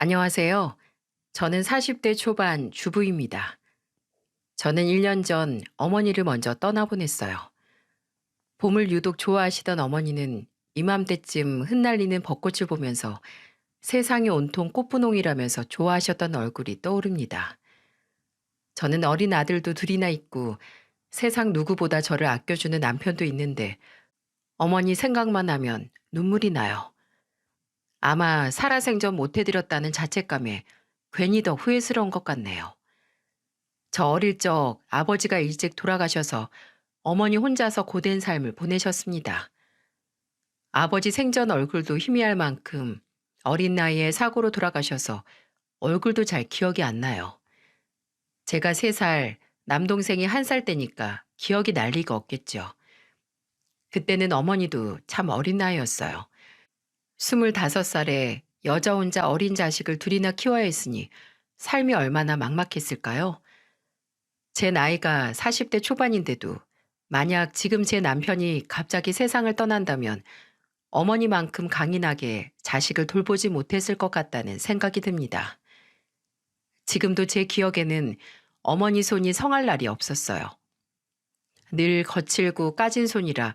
안녕하세요. 저는 40대 초반 주부입니다. 저는 1년 전 어머니를 먼저 떠나보냈어요. 봄을 유독 좋아하시던 어머니는 이맘때쯤 흩날리는 벚꽃을 보면서 세상이 온통 꽃분홍이라면서 좋아하셨던 얼굴이 떠오릅니다. 저는 어린 아들도 둘이나 있고 세상 누구보다 저를 아껴주는 남편도 있는데 어머니 생각만 하면 눈물이 나요. 아마 살아생전 못해드렸다는 자책감에 괜히 더 후회스러운 것 같네요. 저 어릴 적 아버지가 일찍 돌아가셔서 어머니 혼자서 고된 삶을 보내셨습니다. 아버지 생전 얼굴도 희미할 만큼 어린 나이에 사고로 돌아가셔서 얼굴도 잘 기억이 안 나요. 제가 3살, 남동생이 1살 때니까 기억이 날 리가 없겠죠. 그때는 어머니도 참 어린 나이였어요. 25살에 여자 혼자 어린 자식을 둘이나 키워야 했으니 삶이 얼마나 막막했을까요? 제 나이가 40대 초반인데도 만약 지금 제 남편이 갑자기 세상을 떠난다면 어머니만큼 강인하게 자식을 돌보지 못했을 것 같다는 생각이 듭니다. 지금도 제 기억에는 어머니 손이 성할 날이 없었어요. 늘 거칠고 까진 손이라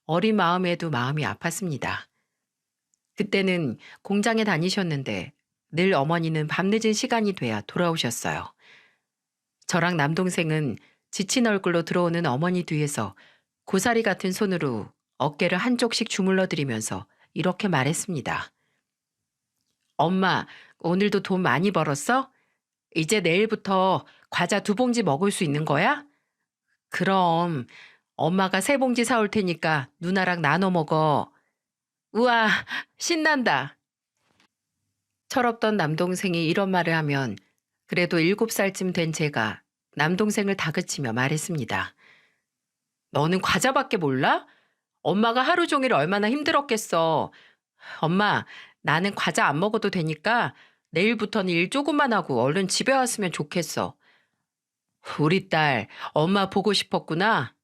어린 마음에도 마음이 아팠습니다. 그때는 공장에 다니셨는데 늘 어머니는 밤늦은 시간이 돼야 돌아오셨어요. 저랑 남동생은 지친 얼굴로 들어오는 어머니 뒤에서 고사리 같은 손으로 어깨를 한쪽씩 주물러 드리면서 이렇게 말했습니다. 엄마, 오늘도 돈 많이 벌었어? 이제 내일부터 과자 2봉지 먹을 수 있는 거야? 그럼 엄마가 3봉지 사올 테니까 누나랑 나눠 먹어. 우와, 신난다. 철없던 남동생이 이런 말을 하면 그래도 7살쯤 된 제가 남동생을 다그치며 말했습니다. 너는 과자밖에 몰라? 엄마가 하루 종일 얼마나 힘들었겠어. 엄마, 나는 과자 안 먹어도 되니까 내일부터는 일 조금만 하고 얼른 집에 왔으면 좋겠어. 우리 딸, 엄마 보고 싶었구나.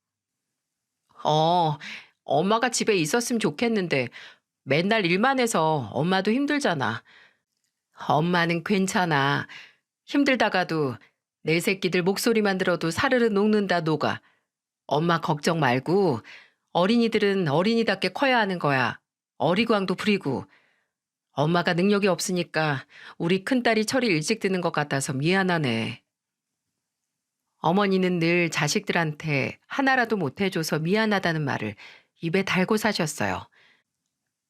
어, 엄마가 집에 있었으면 좋겠는데 맨날 일만 해서 엄마도 힘들잖아. 엄마는 괜찮아. 힘들다가도 내 새끼들 목소리만 들어도 사르르 녹는다 녹아. 엄마 걱정 말고 어린이들은 어린이답게 커야 하는 거야. 어리광도 부리고. 엄마가 능력이 없으니까 우리 큰딸이 철이 일찍 드는 것 같아서 미안하네. 어머니는 늘 자식들한테 하나라도 못해줘서 미안하다는 말을 입에 달고 사셨어요.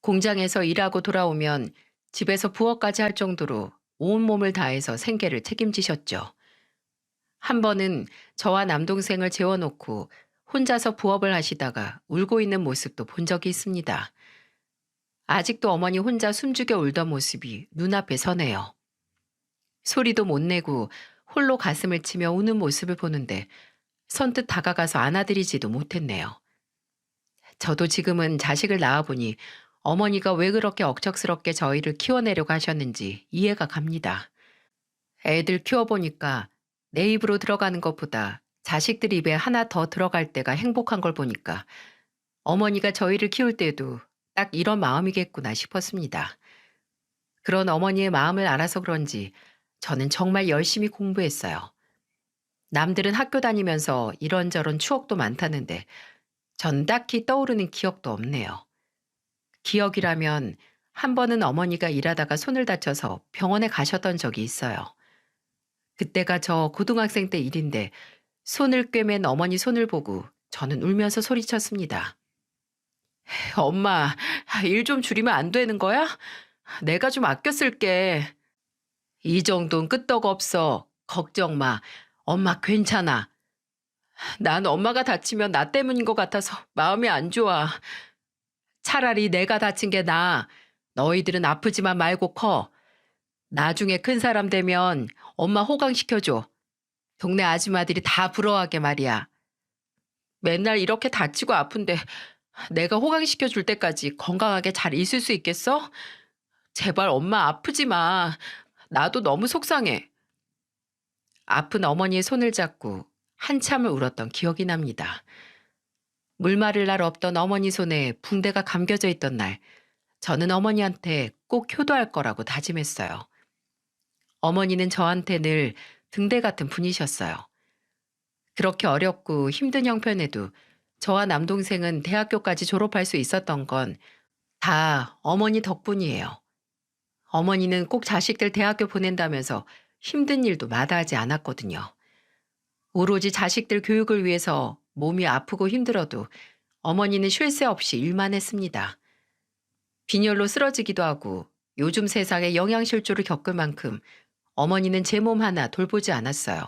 공장에서 일하고 돌아오면 집에서 부엌까지 할 정도로 온몸을 다해서 생계를 책임지셨죠. 한 번은 저와 남동생을 재워놓고 혼자서 부업을 하시다가 울고 있는 모습도 본 적이 있습니다. 아직도 어머니 혼자 숨죽여 울던 모습이 눈앞에 서네요. 소리도 못 내고 홀로 가슴을 치며 우는 모습을 보는데 선뜻 다가가서 안아드리지도 못했네요. 저도 지금은 자식을 낳아보니 어머니가 왜 그렇게 억척스럽게 저희를 키워내려고 하셨는지 이해가 갑니다. 애들 키워보니까 내 입으로 들어가는 것보다 자식들 입에 하나 더 들어갈 때가 행복한 걸 보니까 어머니가 저희를 키울 때도 딱 이런 마음이겠구나 싶었습니다. 그런 어머니의 마음을 알아서 그런지 저는 정말 열심히 공부했어요. 남들은 학교 다니면서 이런저런 추억도 많다는데 전 딱히 떠오르는 기억도 없네요. 기억이라면 한 번은 어머니가 일하다가 손을 다쳐서 병원에 가셨던 적이 있어요. 그때가 저 고등학생 때 일인데 손을 꿰맨 어머니 손을 보고 저는 울면서 소리쳤습니다. 엄마, 일 좀 줄이면 안 되는 거야? 내가 좀 아껴 쓸게. 이 정도는 끄떡 없어. 걱정 마. 엄마 괜찮아. 난 엄마가 다치면 나 때문인 것 같아서 마음이 안 좋아. 차라리 내가 다친 게 나아. 너희들은 아프지만 말고 커. 나중에 큰 사람 되면 엄마 호강시켜줘. 동네 아줌마들이 다 부러워하게 말이야. 맨날 이렇게 다치고 아픈데 내가 호강시켜줄 때까지 건강하게 잘 있을 수 있겠어? 제발 엄마 아프지 마. 나도 너무 속상해. 아픈 어머니의 손을 잡고 한참을 울었던 기억이 납니다. 물 마를 날 없던 어머니 손에 붕대가 감겨져 있던 날, 저는 어머니한테 꼭 효도할 거라고 다짐했어요. 어머니는 저한테 늘 등대 같은 분이셨어요. 그렇게 어렵고 힘든 형편에도 저와 남동생은 대학교까지 졸업할 수 있었던 건 다 어머니 덕분이에요. 어머니는 꼭 자식들 대학교 보낸다면서 힘든 일도 마다하지 않았거든요. 오로지 자식들 교육을 위해서 몸이 아프고 힘들어도 어머니는 쉴 새 없이 일만 했습니다. 빈혈로 쓰러지기도 하고 요즘 세상에 영양실조를 겪을 만큼 어머니는 제 몸 하나 돌보지 않았어요.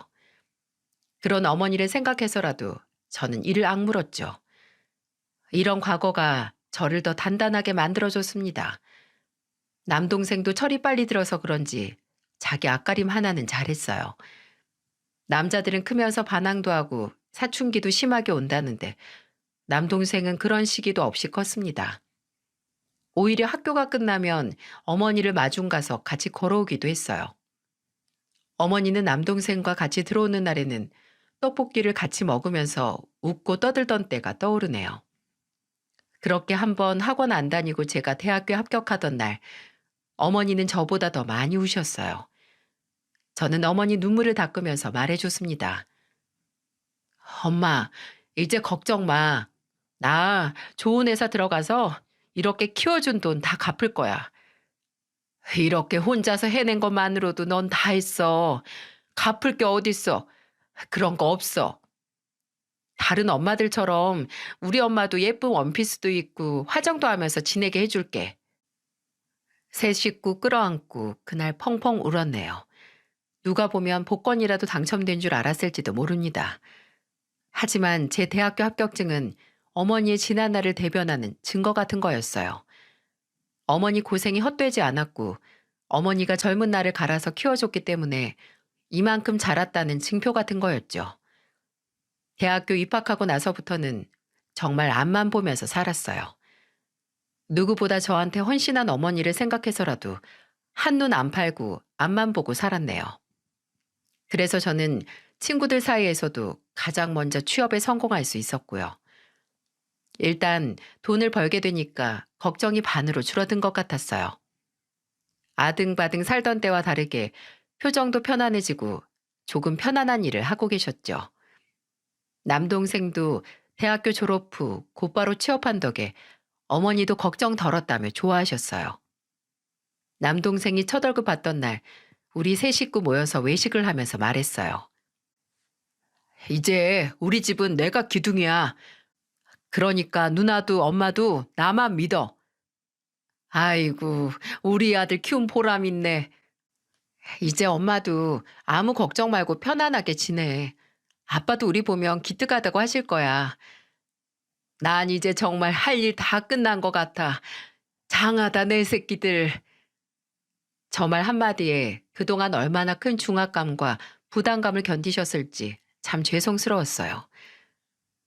그런 어머니를 생각해서라도 저는 이를 악물었죠. 이런 과거가 저를 더 단단하게 만들어줬습니다. 남동생도 철이 빨리 들어서 그런지 자기 앞가림 하나는 잘했어요. 남자들은 크면서 반항도 하고 사춘기도 심하게 온다는데 남동생은 그런 시기도 없이 컸습니다. 오히려 학교가 끝나면 어머니를 마중 가서 같이 걸어오기도 했어요. 어머니는 남동생과 같이 들어오는 날에는 떡볶이를 같이 먹으면서 웃고 떠들던 때가 떠오르네요. 그렇게 한번 학원 안 다니고 제가 대학교에 합격하던 날 어머니는 저보다 더 많이 우셨어요. 저는 어머니 눈물을 닦으면서 말해줬습니다. 엄마, 이제 걱정 마. 나 좋은 회사 들어가서 이렇게 키워준 돈 다 갚을 거야. 이렇게 혼자서 해낸 것만으로도 넌 다 했어. 갚을 게 어딨어. 그런 거 없어. 다른 엄마들처럼 우리 엄마도 예쁜 원피스도 입고 화장도 하면서 지내게 해줄게. 세 식구 끌어안고 그날 펑펑 울었네요. 누가 보면 복권이라도 당첨된 줄 알았을지도 모릅니다. 하지만 제 대학교 합격증은 어머니의 지난 날을 대변하는 증거 같은 거였어요. 어머니 고생이 헛되지 않았고 어머니가 젊은 날을 갈아서 키워줬기 때문에 이만큼 자랐다는 증표 같은 거였죠. 대학교 입학하고 나서부터는 정말 앞만 보면서 살았어요. 누구보다 저한테 헌신한 어머니를 생각해서라도 한눈 안 팔고 앞만 보고 살았네요. 그래서 저는 친구들 사이에서도 가장 먼저 취업에 성공할 수 있었고요. 일단 돈을 벌게 되니까 걱정이 반으로 줄어든 것 같았어요. 아등바등 살던 때와 다르게 표정도 편안해지고 조금 편안한 일을 하고 계셨죠. 남동생도 대학교 졸업 후 곧바로 취업한 덕에 어머니도 걱정 덜었다며 좋아하셨어요. 남동생이 첫 월급 받던 날 우리 세 식구 모여서 외식을 하면서 말했어요. 이제 우리 집은 내가 기둥이야. 그러니까 누나도 엄마도 나만 믿어. 아이고, 우리 아들 키운 보람 있네. 이제 엄마도 아무 걱정 말고 편안하게 지내. 아빠도 우리 보면 기특하다고 하실 거야. 난 이제 정말 할 일 다 끝난 것 같아. 장하다 내 새끼들. 저 말 한마디에 그동안 얼마나 큰 중압감과 부담감을 견디셨을지 참 죄송스러웠어요.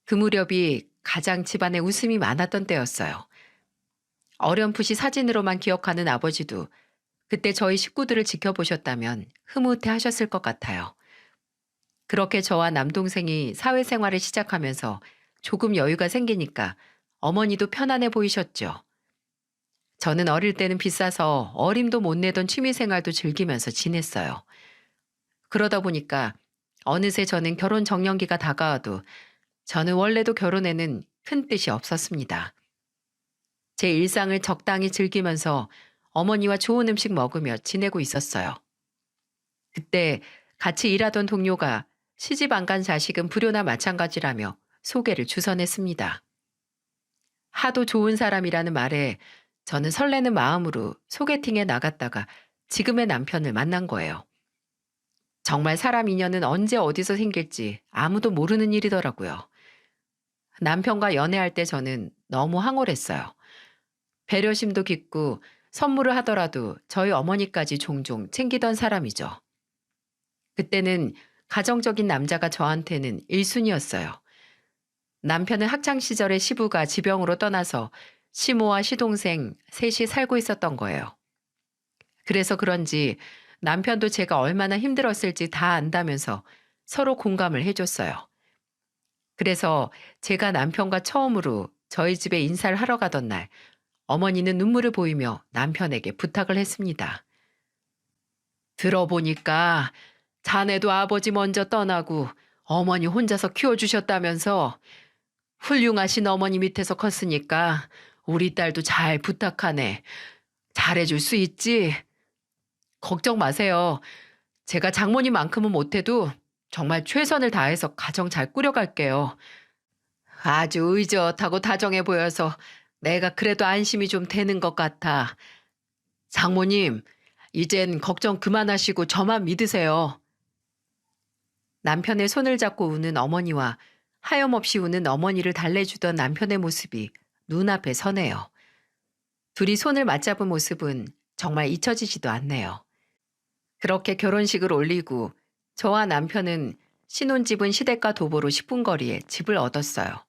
그 무렵이 가장 집안에 웃음이 많았던 때였어요. 어렴풋이 사진으로만 기억하는 아버지도 그때 저희 식구들을 지켜보셨다면 흐뭇해 하셨을 것 같아요. 그렇게 저와 남동생이 사회생활을 시작하면서 조금 여유가 생기니까 어머니도 편안해 보이셨죠. 저는 어릴 때는 비싸서 어림도 못 내던 취미생활도 즐기면서 지냈어요. 그러다 보니까 어느새 저는 결혼 정년기가 다가와도 저는 원래도 결혼에는 큰 뜻이 없었습니다. 제 일상을 적당히 즐기면서 어머니와 좋은 음식 먹으며 지내고 있었어요. 그때 같이 일하던 동료가 시집 안 간 자식은 불효나 마찬가지라며 소개를 주선했습니다. 하도 좋은 사람이라는 말에 저는 설레는 마음으로 소개팅에 나갔다가 지금의 남편을 만난 거예요. 정말 사람 인연은 언제 어디서 생길지 아무도 모르는 일이더라고요. 남편과 연애할 때 저는 너무 황홀했어요. 배려심도 깊고 선물을 하더라도 저희 어머니까지 종종 챙기던 사람이죠. 그때는 가정적인 남자가 저한테는 1순위였어요. 남편은 학창시절에 시부가 지병으로 떠나서 시모와 시동생 셋이 살고 있었던 거예요. 그래서 그런지 남편도 제가 얼마나 힘들었을지 다 안다면서 서로 공감을 해줬어요. 그래서 제가 남편과 처음으로 저희 집에 인사를 하러 가던 날 어머니는 눈물을 보이며 남편에게 부탁을 했습니다. 들어보니까 자네도 아버지 먼저 떠나고 어머니 혼자서 키워주셨다면서 훌륭하신 어머니 밑에서 컸으니까 우리 딸도 잘 부탁하네. 잘해줄 수 있지? 걱정 마세요. 제가 장모님만큼은 못해도 정말 최선을 다해서 가정 잘 꾸려갈게요. 아주 의젓하고 다정해 보여서 내가 그래도 안심이 좀 되는 것 같아. 장모님, 이젠 걱정 그만하시고 저만 믿으세요. 남편의 손을 잡고 우는 어머니와 하염없이 우는 어머니를 달래주던 남편의 모습이 눈앞에 서네요. 둘이 손을 맞잡은 모습은 정말 잊혀지지도 않네요. 그렇게 결혼식을 올리고 저와 남편은 신혼집은 시댁과 도보로 10분 거리에 집을 얻었어요.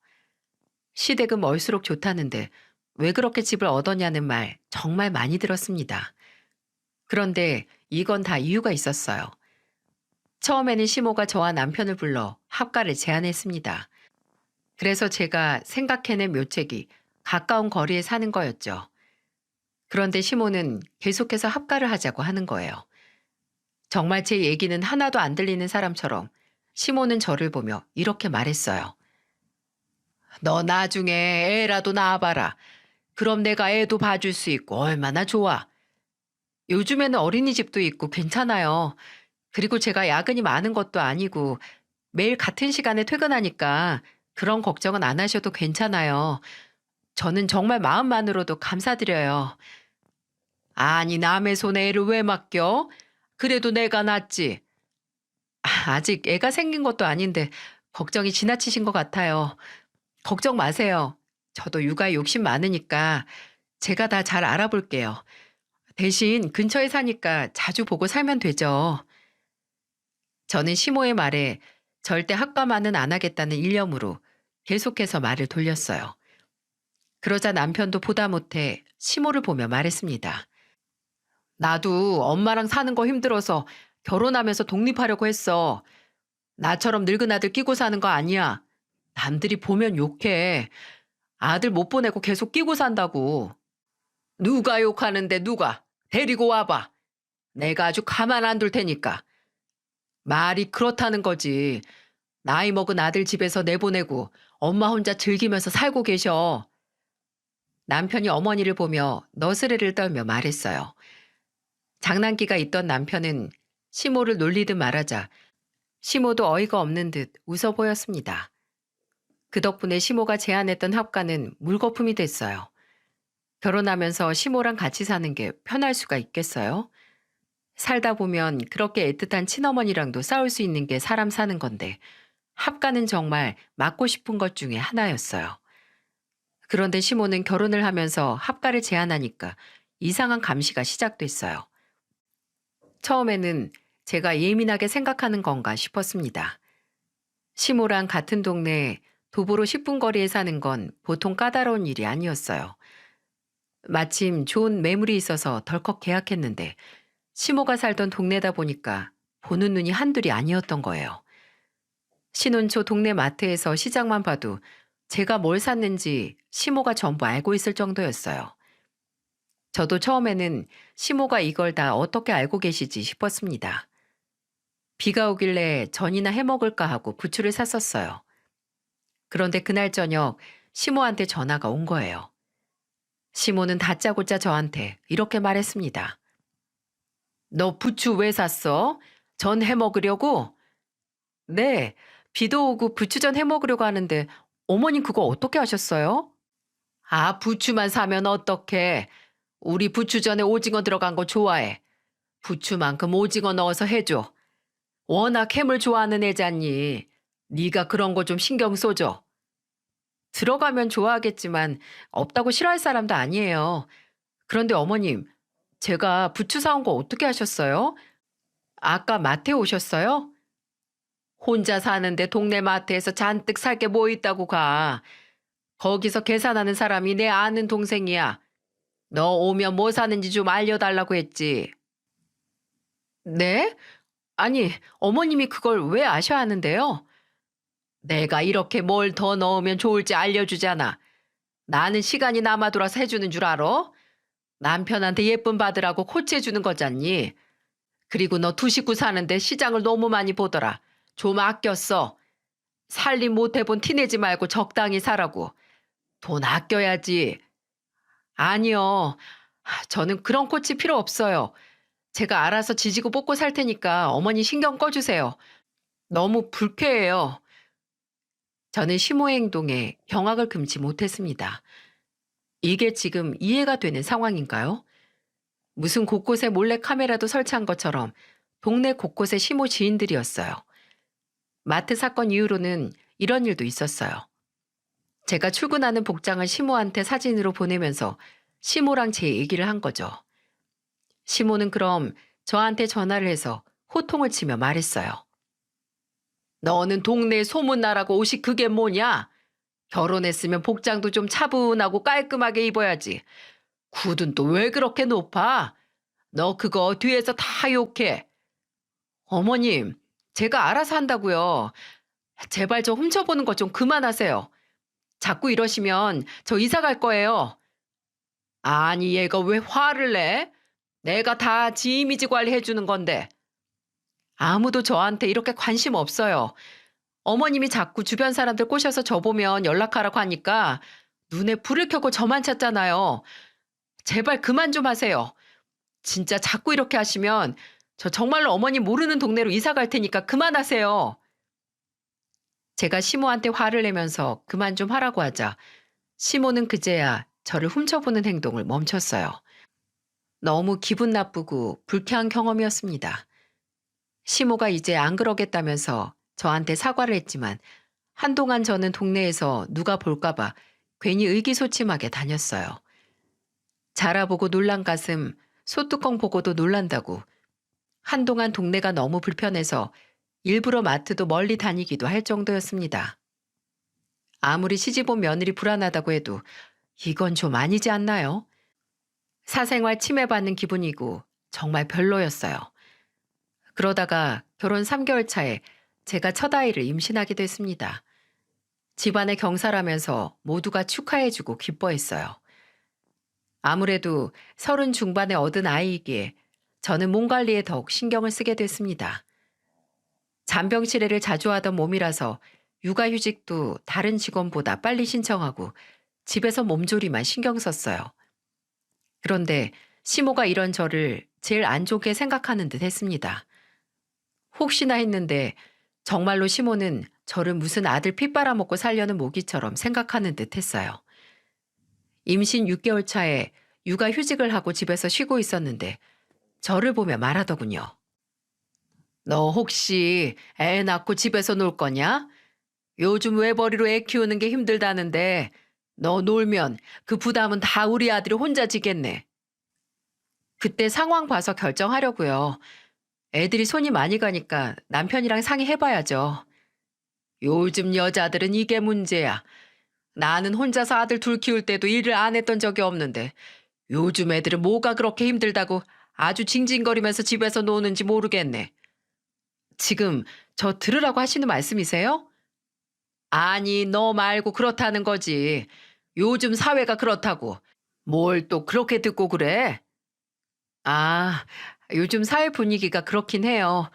시댁은 멀수록 좋다는데 왜 그렇게 집을 얻었냐는 말 정말 많이 들었습니다. 그런데 이건 다 이유가 있었어요. 처음에는 시모가 저와 남편을 불러 합가를 제안했습니다. 그래서 제가 생각해낸 묘책이 가까운 거리에 사는 거였죠. 그런데 시모는 계속해서 합가를 하자고 하는 거예요. 정말 제 얘기는 하나도 안 들리는 사람처럼 시모는 저를 보며 이렇게 말했어요. 너 나중에 애라도 낳아봐라. 그럼 내가 애도 봐줄 수 있고 얼마나 좋아. 요즘에는 어린이집도 있고 괜찮아요. 그리고 제가 야근이 많은 것도 아니고 매일 같은 시간에 퇴근하니까 그런 걱정은 안 하셔도 괜찮아요. 저는 정말 마음만으로도 감사드려요. 아니, 남의 손에 애를 왜 맡겨? 그래도 내가 낫지. 아직 애가 생긴 것도 아닌데 걱정이 지나치신 것 같아요. 걱정 마세요. 저도 육아에 욕심 많으니까 제가 다 잘 알아볼게요. 대신 근처에 사니까 자주 보고 살면 되죠. 저는 시모의 말에 절대 합가만은 안 하겠다는 일념으로 계속해서 말을 돌렸어요. 그러자 남편도 보다 못해 시모를 보며 말했습니다. 나도 엄마랑 사는 거 힘들어서 결혼하면서 독립하려고 했어. 나처럼 늙은 아들 끼고 사는 거 아니야. 남들이 보면 욕해. 아들 못 보내고 계속 끼고 산다고. 누가 욕하는데 누가? 데리고 와봐. 내가 아주 가만 안 둘 테니까. 말이 그렇다는 거지. 나이 먹은 아들 집에서 내보내고 엄마 혼자 즐기면서 살고 계셔. 남편이 어머니를 보며 너스레를 떨며 말했어요. 장난기가 있던 남편은 시모를 놀리듯 말하자 시모도 어이가 없는 듯 웃어 보였습니다. 그 덕분에 시모가 제안했던 합가는 물거품이 됐어요. 결혼하면서 시모랑 같이 사는 게 편할 수가 있겠어요? 살다 보면 그렇게 애틋한 친어머니랑도 싸울 수 있는 게 사람 사는 건데 합가는 정말 맡고 싶은 것 중에 하나였어요. 그런데 시모는 결혼을 하면서 합가를 제안하니까 이상한 감시가 시작됐어요. 처음에는 제가 예민하게 생각하는 건가 싶었습니다. 시모랑 같은 동네에 도보로 10분 거리에 사는 건 보통 까다로운 일이 아니었어요. 마침 좋은 매물이 있어서 덜컥 계약했는데 시모가 살던 동네다 보니까 보는 눈이 한둘이 아니었던 거예요. 신혼 초 동네 마트에서 시장만 봐도 제가 뭘 샀는지 시모가 전부 알고 있을 정도였어요. 저도 처음에는 시모가 이걸 다 어떻게 알고 계시지 싶었습니다. 비가 오길래 전이나 해먹을까 하고 부추를 샀었어요. 그런데 그날 저녁 시모한테 전화가 온 거예요. 시모는 다짜고짜 저한테 이렇게 말했습니다. 너 부추 왜 샀어? 전 해먹으려고? 네, 비도 오고 부추전 해먹으려고 하는데 어머님 그거 어떻게 하셨어요? 아, 부추만 사면 어떡해. 우리 부추전에 오징어 들어간 거 좋아해. 부추만큼 오징어 넣어서 해줘. 워낙 해물 좋아하는 애잖니. 네가 그런 거 좀 신경 써줘. 들어가면 좋아하겠지만 없다고 싫어할 사람도 아니에요. 그런데 어머님, 제가 부추 사온 거 어떻게 하셨어요? 아까 마트에 오셨어요? 혼자 사는데 동네 마트에서 잔뜩 살 게 뭐 있다고 가. 거기서 계산하는 사람이 내 아는 동생이야. 너 오면 뭐 사는지 좀 알려달라고 했지. 네? 아니, 어머님이 그걸 왜 아셔야 하는데요? 내가 이렇게 뭘 더 넣으면 좋을지 알려주잖아. 나는 시간이 남아돌아서 해주는 줄 알아? 남편한테 예쁨 받으라고 코치해주는 거잖니. 그리고 너 두 식구 사는데 시장을 너무 많이 보더라. 좀 아꼈어. 살림 못 해본 티내지 말고 적당히 사라고. 돈 아껴야지. 아니요. 저는 그런 코치 필요 없어요. 제가 알아서 지지고 볶고 살 테니까 어머니 신경 꺼주세요. 너무 불쾌해요. 저는 시모의 행동에 경악을 금치 못했습니다. 이게 지금 이해가 되는 상황인가요? 무슨 곳곳에 몰래 카메라도 설치한 것처럼 동네 곳곳에 시모 지인들이었어요. 마트 사건 이후로는 이런 일도 있었어요. 제가 출근하는 복장을 시모한테 사진으로 보내면서 시모랑 제 얘기를 한 거죠. 시모는 그럼 저한테 전화를 해서 호통을 치며 말했어요. 너는 동네에 소문나라고 옷이 그게 뭐냐? 결혼했으면 복장도 좀 차분하고 깔끔하게 입어야지. 굿은 또 왜 그렇게 높아? 너 그거 뒤에서 다 욕해. 어머님, 제가 알아서 한다고요. 제발 저 훔쳐보는 거 좀 그만하세요. 자꾸 이러시면 저 이사 갈 거예요. 아니, 얘가 왜 화를 내? 내가 다 지 이미지 관리해 주는 건데. 아무도 저한테 이렇게 관심 없어요. 어머님이 자꾸 주변 사람들 꼬셔서 저 보면 연락하라고 하니까 눈에 불을 켜고 저만 찾잖아요. 제발 그만 좀 하세요. 진짜 자꾸 이렇게 하시면 저 정말로 어머님 모르는 동네로 이사 갈 테니까 그만하세요. 제가 시모한테 화를 내면서 그만 좀 하라고 하자 시모는 그제야 저를 훔쳐보는 행동을 멈췄어요. 너무 기분 나쁘고 불쾌한 경험이었습니다. 시모가 이제 안 그러겠다면서 저한테 사과를 했지만 한동안 저는 동네에서 누가 볼까봐 괜히 의기소침하게 다녔어요. 자라보고 놀란 가슴, 소뚜껑 보고도 놀란다고 한동안 동네가 너무 불편해서 일부러 마트도 멀리 다니기도 할 정도였습니다. 아무리 시집온 며느리 불안하다고 해도 이건 좀 아니지 않나요? 사생활 침해받는 기분이고 정말 별로였어요. 그러다가 결혼 3개월 차에 제가 첫 아이를 임신하게 됐습니다. 집안의 경사라면서 모두가 축하해주고 기뻐했어요. 아무래도 30 중반에 얻은 아이이기에 저는 몸 관리에 더욱 신경을 쓰게 됐습니다. 잔병 치레를 자주 하던 몸이라서 육아휴직도 다른 직원보다 빨리 신청하고 집에서 몸조리만 신경 썼어요. 그런데 시모가 이런 저를 제일 안 좋게 생각하는 듯 했습니다. 혹시나 했는데 정말로 시모는 저를 무슨 아들 피 빨아먹고 살려는 모기처럼 생각하는 듯 했어요. 임신 6개월 차에 육아휴직을 하고 집에서 쉬고 있었는데 저를 보며 말하더군요. 너 혹시 애 낳고 집에서 놀 거냐? 요즘 외벌이로 애 키우는 게 힘들다는데 너 놀면 그 부담은 다 우리 아들이 혼자 지겠네. 그때 상황 봐서 결정하려고요. 애들이 손이 많이 가니까 남편이랑 상의해봐야죠. 요즘 여자들은 이게 문제야. 나는 혼자서 아들 둘 키울 때도 일을 안 했던 적이 없는데 요즘 애들은 뭐가 그렇게 힘들다고 아주 징징거리면서 집에서 노는지 모르겠네. 지금 저 들으라고 하시는 말씀이세요? 아니, 너 말고 그렇다는 거지. 요즘 사회가 그렇다고. 뭘 또 그렇게 듣고 그래? 아, 요즘 사회 분위기가 그렇긴 해요.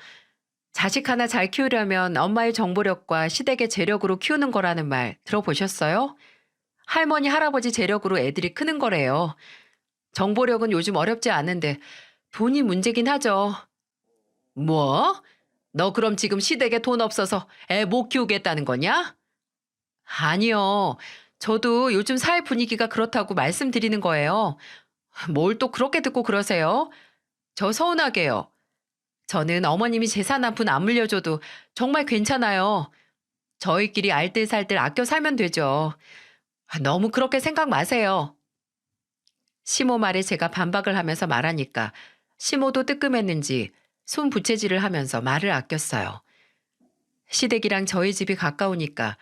자식 하나 잘 키우려면 엄마의 정보력과 시댁의 재력으로 키우는 거라는 말 들어보셨어요? 할머니, 할아버지 재력으로 애들이 크는 거래요. 정보력은 요즘 어렵지 않은데 돈이 문제긴 하죠. 뭐? 너 그럼 지금 시댁에 돈 없어서 애 못 키우겠다는 거냐? 아니요. 저도 요즘 사회 분위기가 그렇다고 말씀드리는 거예요. 뭘 또 그렇게 듣고 그러세요? 저 서운하게요. 저는 어머님이 재산 한 푼 안 물려줘도 정말 괜찮아요. 저희끼리 알뜰살뜰 아껴 살면 되죠. 너무 그렇게 생각 마세요. 시모 말에 제가 반박을 하면서 말하니까 시모도 뜨끔했는지 손부채질을 하면서 말을 아꼈어요. 시댁이랑 저희 집이 가까우니까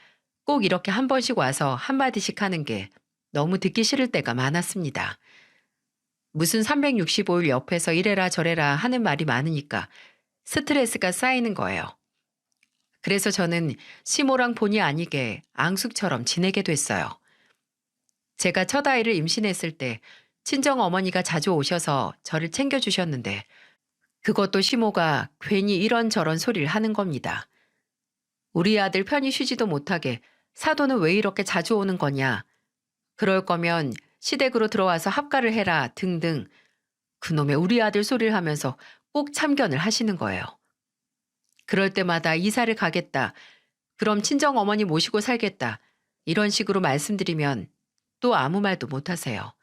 꼭 이렇게 한 번씩 와서 한마디씩 하는 게 너무 듣기 싫을 때가 많았습니다. 무슨 365일 옆에서 이래라 저래라 하는 말이 많으니까 스트레스가 쌓이는 거예요. 그래서 저는 시모랑 본의 아니게 앙숙처럼 지내게 됐어요. 제가 첫 아이를 임신했을 때 친정 어머니가 자주 오셔서 저를 챙겨주셨는데 그것도 시모가 괜히 이런저런 소리를 하는 겁니다. 우리 아들 편히 쉬지도 못하게 사돈은 왜 이렇게 자주 오는 거냐. 그럴 거면 시댁으로 들어와서 합가를 해라 등등 그놈의 우리 아들 소리를 하면서 꼭 참견을 하시는 거예요. 그럴 때마다 이사를 가겠다. 그럼 친정 어머니 모시고 살겠다. 이런 식으로 말씀드리면 또 아무 말도 못 하세요.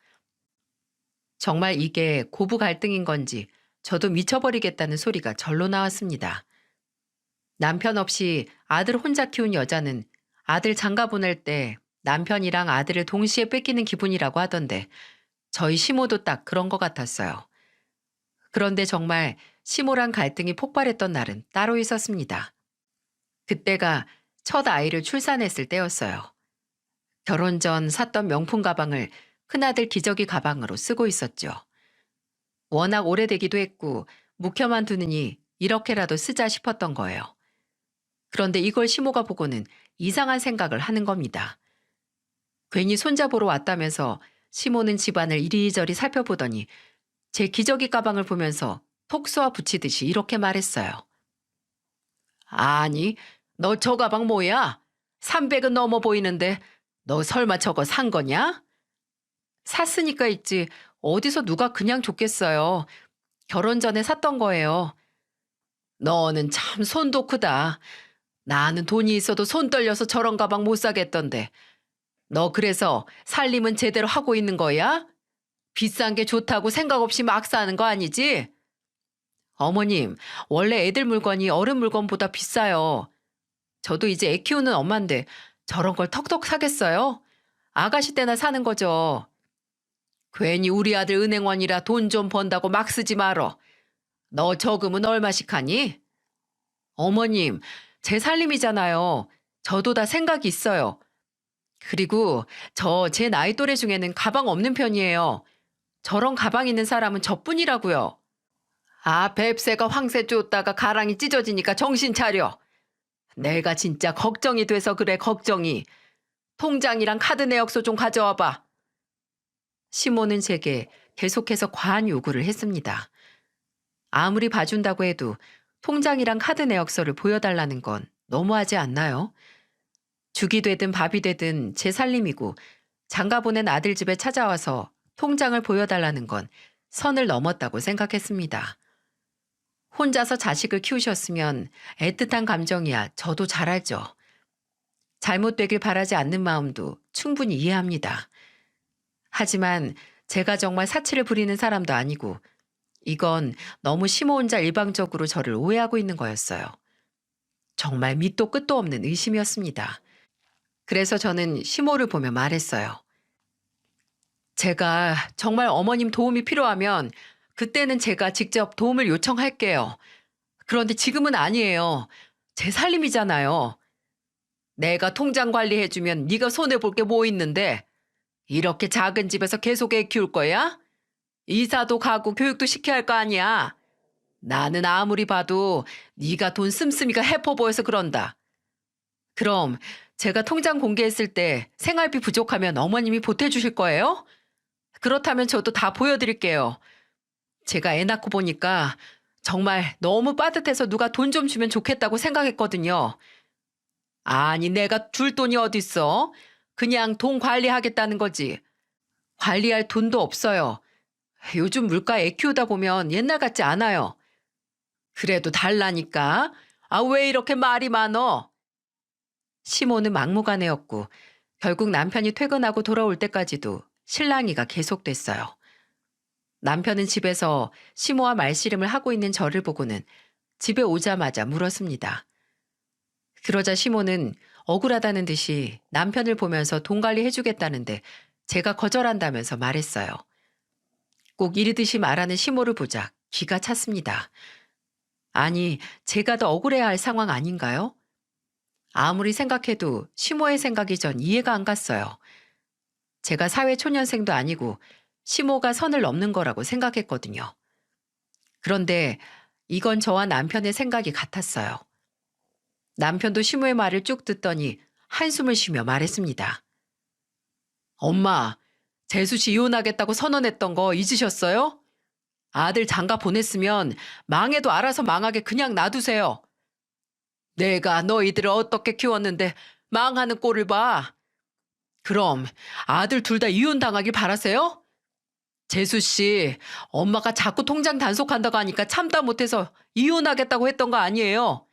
정말 이게 고부 갈등인 건지 저도 미쳐버리겠다는 소리가 절로 나왔습니다. 남편 없이 아들 혼자 키운 여자는 아들 장가 보낼 때 남편이랑 아들을 동시에 뺏기는 기분이라고 하던데 저희 시모도 딱 그런 것 같았어요. 그런데 정말 시모랑 갈등이 폭발했던 날은 따로 있었습니다. 그때가 첫 아이를 출산했을 때였어요. 결혼 전 샀던 명품 가방을 큰아들 기저귀 가방으로 쓰고 있었죠. 워낙 오래되기도 했고 묵혀만 두느니 이렇게라도 쓰자 싶었던 거예요. 그런데 이걸 시모가 보고는 이상한 생각을 하는 겁니다. 괜히 손잡으러 왔다면서 시모는 집안을 이리저리 살펴보더니 제 기저귀 가방을 보면서 톡 쏘아 붙이듯이 이렇게 말했어요. 아니, 너 저 가방 뭐야? 300은 넘어 보이는데 너 설마 저거 산 거냐? 샀으니까 있지. 어디서 누가 그냥 줬겠어요. 결혼 전에 샀던 거예요. 너는 참 손도 크다. 나는 돈이 있어도 손 떨려서 저런 가방 못 사겠던데. 너 그래서 살림은 제대로 하고 있는 거야? 비싼 게 좋다고 생각 없이 막 사는 거 아니지? 어머님, 원래 애들 물건이 어른 물건보다 비싸요. 저도 이제 애 키우는 엄마인데 저런 걸 턱턱 사겠어요? 아가씨 때나 사는 거죠. 괜히 우리 아들 은행원이라 돈 좀 번다고 막 쓰지 말어. 너 저금은 얼마씩 하니? 어머님, 제 살림이잖아요. 저도 다 생각이 있어요. 그리고 저 제 나이 또래 중에는 가방 없는 편이에요. 저런 가방 있는 사람은 저뿐이라고요. 아, 뱁새가 황새 쫓다가 가랑이 찢어지니까 정신 차려. 내가 진짜 걱정이 돼서 그래, 걱정이. 통장이랑 카드 내역서 좀 가져와 봐. 시모는 제게 계속해서 과한 요구를 했습니다. 아무리 봐준다고 해도 통장이랑 카드 내역서를 보여달라는 건 너무하지 않나요? 죽이 되든 밥이 되든 제 살림이고 장가 보낸 아들 집에 찾아와서 통장을 보여달라는 건 선을 넘었다고 생각했습니다. 혼자서 자식을 키우셨으면 애틋한 감정이야 저도 잘 알죠. 잘못되길 바라지 않는 마음도 충분히 이해합니다. 하지만 제가 정말 사치를 부리는 사람도 아니고 이건 너무 시모 혼자 일방적으로 저를 오해하고 있는 거였어요. 정말 밑도 끝도 없는 의심이었습니다. 그래서 저는 시모를 보며 말했어요. 제가 정말 어머님 도움이 필요하면 그때는 제가 직접 도움을 요청할게요. 그런데 지금은 아니에요. 제 살림이잖아요. 내가 통장 관리해주면 네가 손해볼 게 뭐 있는데 이렇게 작은 집에서 계속 애 키울 거야? 이사도 가고 교육도 시켜야 할 거 아니야. 나는 아무리 봐도 네가 돈 씀씀이가 해퍼 보여서 그런다. 그럼 제가 통장 공개했을 때 생활비 부족하면 어머님이 보태주실 거예요? 그렇다면 저도 다 보여드릴게요. 제가 애 낳고 보니까 정말 너무 빠듯해서 누가 돈 좀 주면 좋겠다고 생각했거든요. 아니 내가 줄 돈이 어딨어? 그냥 돈 관리하겠다는 거지. 관리할 돈도 없어요. 요즘 물가 애 키우다 보면 옛날 같지 않아요. 그래도 달라니까. 아, 왜 이렇게 말이 많어? 시모는 막무가내였고 결국 남편이 퇴근하고 돌아올 때까지도 실랑이가 계속됐어요. 남편은 집에서 시모와 말씨름을 하고 있는 저를 보고는 집에 오자마자 물었습니다. 그러자 시모는 억울하다는 듯이 남편을 보면서 돈 관리해주겠다는데 제가 거절한다면서 말했어요. 꼭 이르듯이 말하는 시모를 보자 기가 찼습니다. 아니, 제가 더 억울해야 할 상황 아닌가요? 아무리 생각해도 시모의 생각이 전 이해가 안 갔어요. 제가 사회초년생도 아니고 시모가 선을 넘는 거라고 생각했거든요. 그런데 이건 저와 남편의 생각이 같았어요. 남편도 시모의 말을 쭉 듣더니 한숨을 쉬며 말했습니다. 엄마, 재수 씨 이혼하겠다고 선언했던 거 잊으셨어요? 아들 장가 보냈으면 망해도 알아서 망하게 그냥 놔두세요. 내가 너희들을 어떻게 키웠는데 망하는 꼴을 봐. 그럼 아들 둘 다 이혼당하길 바라세요? 재수 씨, 엄마가 자꾸 통장 단속한다고 하니까 참다 못해서 이혼하겠다고 했던 거 아니에요?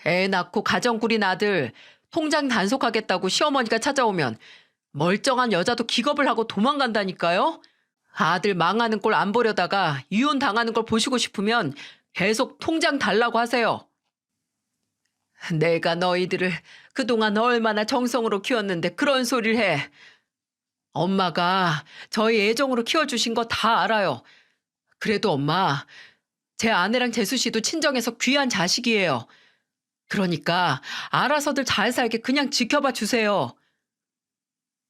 애 낳고 가정 꾸린 아들 통장 단속하겠다고 시어머니가 찾아오면 멀쩡한 여자도 기겁을 하고 도망간다니까요? 아들 망하는 꼴 안 보려다가 이혼 당하는 걸 보시고 싶으면 계속 통장 달라고 하세요. 내가 너희들을 그동안 얼마나 정성으로 키웠는데 그런 소리를 해. 엄마가 저희 애정으로 키워주신 거 다 알아요. 그래도 엄마, 제 아내랑 재수 씨도 친정에서 귀한 자식이에요. 그러니까 알아서들 잘 살게 그냥 지켜봐 주세요.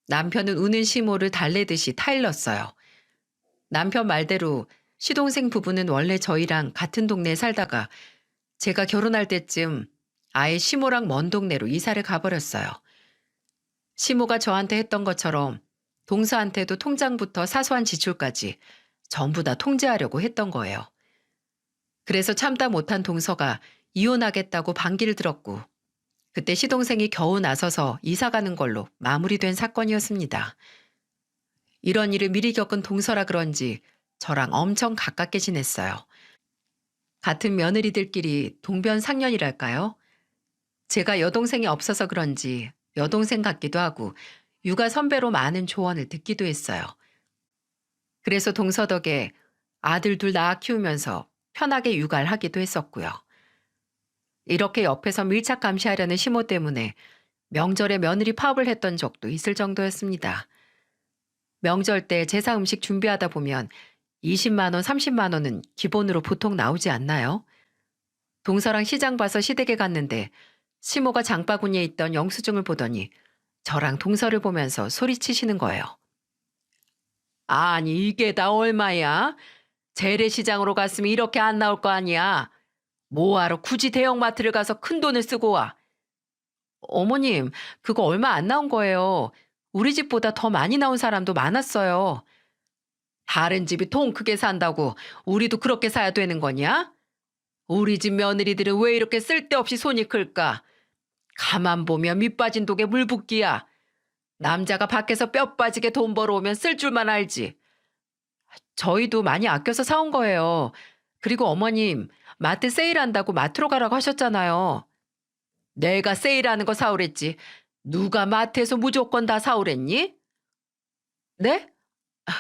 남편은 우는 시모를 달래듯이 타일렀어요. 남편 말대로 시동생 부부는 원래 저희랑 같은 동네에 살다가 제가 결혼할 때쯤 아예 시모랑 먼 동네로 이사를 가버렸어요. 시모가 저한테 했던 것처럼 동서한테도 통장부터 사소한 지출까지 전부 다 통제하려고 했던 거예요. 그래서 참다 못한 동서가 이혼하겠다고 반기를 들었고 그때 시동생이 겨우 나서서 이사 가는 걸로 마무리된 사건이었습니다. 이런 일을 미리 겪은 동서라 그런지 저랑 엄청 가깝게 지냈어요. 같은 며느리들끼리 동변상련이랄까요? 제가 여동생이 없어서 그런지 여동생 같기도 하고 육아 선배로 많은 조언을 듣기도 했어요. 그래서 동서 덕에 아들 둘 낳아 키우면서 편하게 육아를 하기도 했었고요. 이렇게 옆에서 밀착 감시하려는 시모 때문에 명절에 며느리 파업을 했던 적도 있을 정도였습니다. 명절 때 제사 음식 준비하다 보면 20만 원, 30만 원은 기본으로 보통 나오지 않나요? 동서랑 시장 봐서 시댁에 갔는데 시모가 장바구니에 있던 영수증을 보더니 저랑 동서를 보면서 소리치시는 거예요. 아니 이게 다 얼마야? 재래시장으로 갔으면 이렇게 안 나올 거 아니야. 뭐하러 굳이 대형마트를 가서 큰 돈을 쓰고 와. 어머님, 그거 얼마 안 나온 거예요. 우리 집보다 더 많이 나온 사람도 많았어요. 다른 집이 통 크게 산다고 우리도 그렇게 사야 되는 거냐? 우리 집 며느리들은 왜 이렇게 쓸데없이 손이 클까? 가만 보면 밑 빠진 독에 물 붓기야. 남자가 밖에서 뼈 빠지게 돈 벌어오면 쓸 줄만 알지. 저희도 많이 아껴서 사온 거예요. 그리고 어머님, 마트 세일한다고 마트로 가라고 하셨잖아요. 내가 세일하는 거 사오랬지. 누가 마트에서 무조건 다 사오랬니? 네?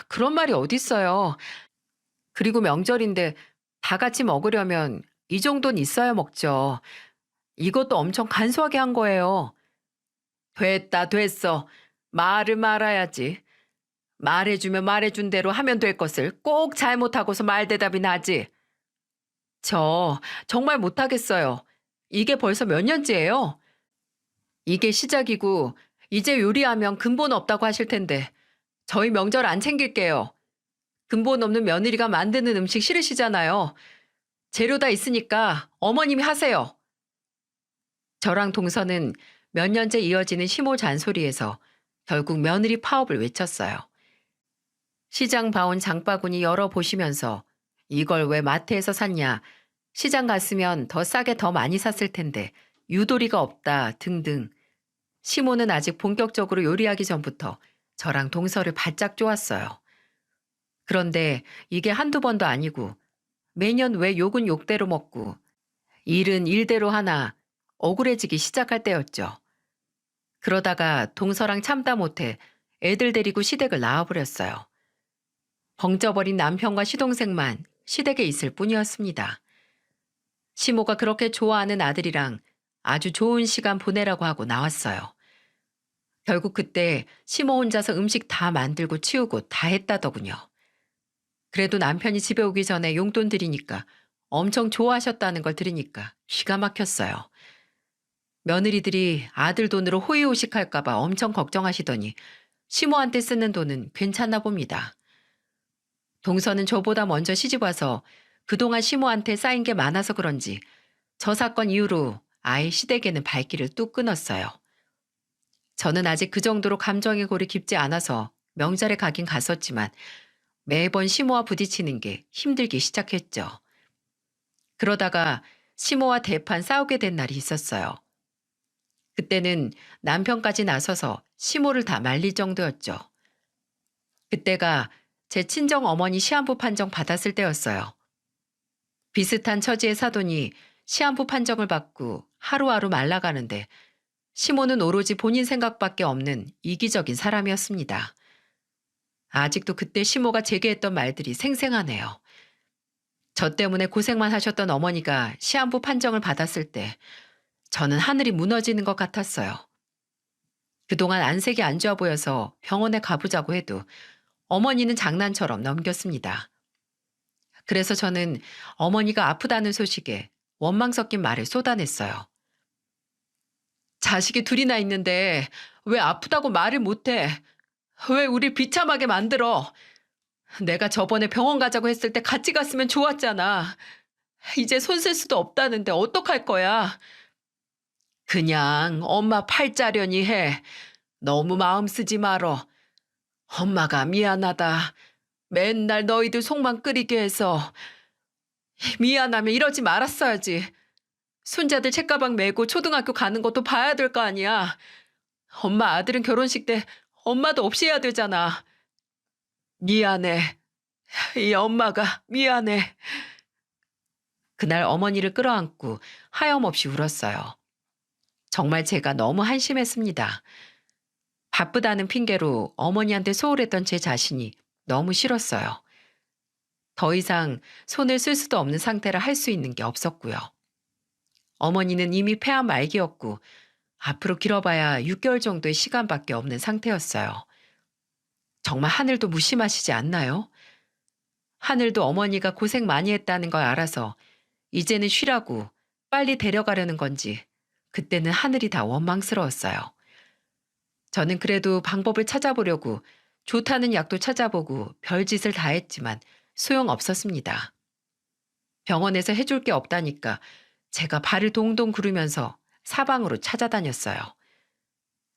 그런 말이 어딨어요. 그리고 명절인데 다 같이 먹으려면 이 정도는 있어야 먹죠. 이것도 엄청 간소하게 한 거예요. 됐다, 됐어. 말을 말아야지. 말해주면 말해준 대로 하면 될 것을 꼭 잘못하고서 말대답이 나지. 저 정말 못하겠어요. 이게 벌써 몇 년째예요? 이게 시작이고 이제 요리하면 근본 없다고 하실 텐데 저희 명절 안 챙길게요. 근본 없는 며느리가 만드는 음식 싫으시잖아요. 재료 다 있으니까 어머님이 하세요. 저랑 동서는 몇 년째 이어지는 시모 잔소리에서 결국 며느리 파업을 외쳤어요. 시장 봐온 장바구니 열어보시면서 이걸 왜 마트에서 샀냐, 시장 갔으면 더 싸게 더 많이 샀을 텐데 유도리가 없다 등등. 시모는 아직 본격적으로 요리하기 전부터 저랑 동서를 바짝 쪼았어요. 그런데 이게 한두 번도 아니고 매년 왜 욕은 욕대로 먹고 일은 일대로 하나 억울해지기 시작할 때였죠. 그러다가 동서랑 참다 못해 애들 데리고 시댁을 나와버렸어요. 벙쪄버린 남편과 시동생만 시댁에 있을 뿐이었습니다. 시모가 그렇게 좋아하는 아들이랑 아주 좋은 시간 보내라고 하고 나왔어요. 결국 그때 시모 혼자서 음식 다 만들고 치우고 다 했다더군요. 그래도 남편이 집에 오기 전에 용돈 드리니까 엄청 좋아하셨다는 걸 들으니까 기가 막혔어요. 며느리들이 아들 돈으로 호의호식할까봐 엄청 걱정하시더니 시모한테 쓰는 돈은 괜찮나 봅니다. 동서는 저보다 먼저 시집와서 그동안 시모한테 쌓인 게 많아서 그런지 저 사건 이후로 아예 시댁에는 발길을 뚝 끊었어요. 저는 아직 그 정도로 감정의 골이 깊지 않아서 명절에 가긴 갔었지만 매번 시모와 부딪히는 게 힘들기 시작했죠. 그러다가 시모와 대판 싸우게 된 날이 있었어요. 그때는 남편까지 나서서 시모를 다 말릴 정도였죠. 그때가 제 친정 어머니 시한부 판정 받았을 때였어요. 비슷한 처지의 사돈이 시한부 판정을 받고 하루하루 말라가는데 시모는 오로지 본인 생각밖에 없는 이기적인 사람이었습니다. 아직도 그때 시모가 제게 했던 말들이 생생하네요. 저 때문에 고생만 하셨던 어머니가 시한부 판정을 받았을 때 저는 하늘이 무너지는 것 같았어요. 그동안 안색이 안 좋아 보여서 병원에 가보자고 해도 어머니는 장난처럼 넘겼습니다. 그래서 저는 어머니가 아프다는 소식에 원망 섞인 말을 쏟아냈어요. 자식이 둘이나 있는데 왜 아프다고 말을 못해? 왜 우릴 비참하게 만들어? 내가 저번에 병원 가자고 했을 때 같이 갔으면 좋았잖아. 이제 손 쓸 수도 없다는데 어떡할 거야? 그냥 엄마 팔자려니 해. 너무 마음 쓰지 말어. 엄마가 미안하다. 맨날 너희들 속만 끓이게 해서 미안하면 이러지 말았어야지. 손자들 책가방 메고 초등학교 가는 것도 봐야 될 거 아니야. 엄마 아들은 결혼식 때 엄마도 없이 해야 되잖아. 미안해. 이 엄마가 미안해. 그날 어머니를 끌어안고 하염없이 울었어요. 정말 제가 너무 한심했습니다. 바쁘다는 핑계로 어머니한테 소홀했던 제 자신이 너무 싫었어요. 더 이상 손을 쓸 수도 없는 상태라 할 수 있는 게 없었고요. 어머니는 이미 폐암 말기였고 앞으로 길어봐야 6개월 정도의 시간밖에 없는 상태였어요. 정말 하늘도 무심하시지 않나요? 하늘도 어머니가 고생 많이 했다는 걸 알아서 이제는 쉬라고 빨리 데려가려는 건지 그때는 하늘이 다 원망스러웠어요. 저는 그래도 방법을 찾아보려고 좋다는 약도 찾아보고 별짓을 다 했지만 소용없었습니다. 병원에서 해줄 게 없다니까 제가 발을 동동 구르면서 사방으로 찾아다녔어요.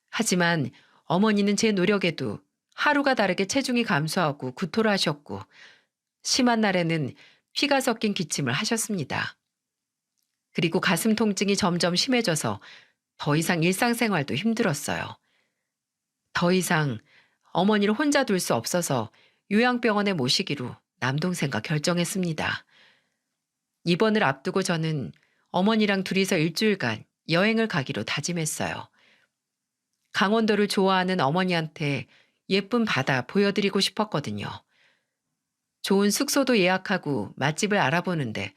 하지만 어머니는 제 노력에도 하루가 다르게 체중이 감소하고 구토를 하셨고 심한 날에는 피가 섞인 기침을 하셨습니다. 그리고 가슴 통증이 점점 심해져서 더 이상 일상생활도 힘들었어요. 더 이상 어머니를 혼자 둘 수 없어서 요양병원에 모시기로 남동생과 결정했습니다. 입원을 앞두고 저는 어머니랑 둘이서 일주일간 여행을 가기로 다짐했어요. 강원도를 좋아하는 어머니한테 예쁜 바다 보여드리고 싶었거든요. 좋은 숙소도 예약하고 맛집을 알아보는데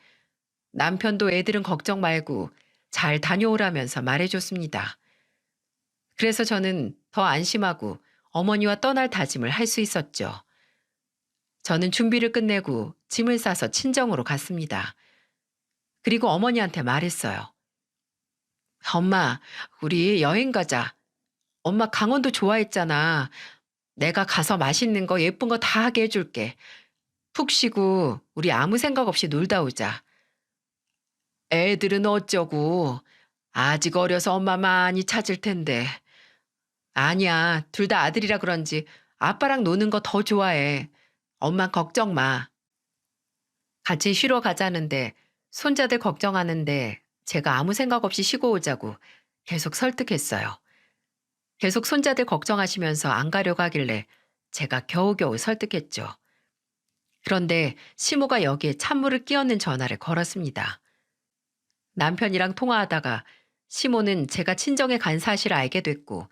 남편도 애들은 걱정 말고 잘 다녀오라면서 말해줬습니다. 그래서 저는 더 안심하고 어머니와 떠날 다짐을 할 수 있었죠. 저는 준비를 끝내고 짐을 싸서 친정으로 갔습니다. 그리고 어머니한테 말했어요. 엄마, 우리 여행 가자. 엄마 강원도 좋아했잖아. 내가 가서 맛있는 거 예쁜 거 다 하게 해줄게. 푹 쉬고 우리 아무 생각 없이 놀다 오자. 애들은 어쩌고. 아직 어려서 엄마 많이 찾을 텐데. 아니야, 둘 다 아들이라 그런지 아빠랑 노는 거 더 좋아해. 엄마 걱정 마. 같이 쉬러 가자는데 손자들 걱정하는데 제가 아무 생각 없이 쉬고 오자고 계속 설득했어요. 계속 손자들 걱정하시면서 안 가려고 하길래 제가 겨우겨우 설득했죠. 그런데 시모가 여기에 찬물을 끼얹는 전화를 걸었습니다. 남편이랑 통화하다가 시모는 제가 친정에 간 사실을 알게 됐고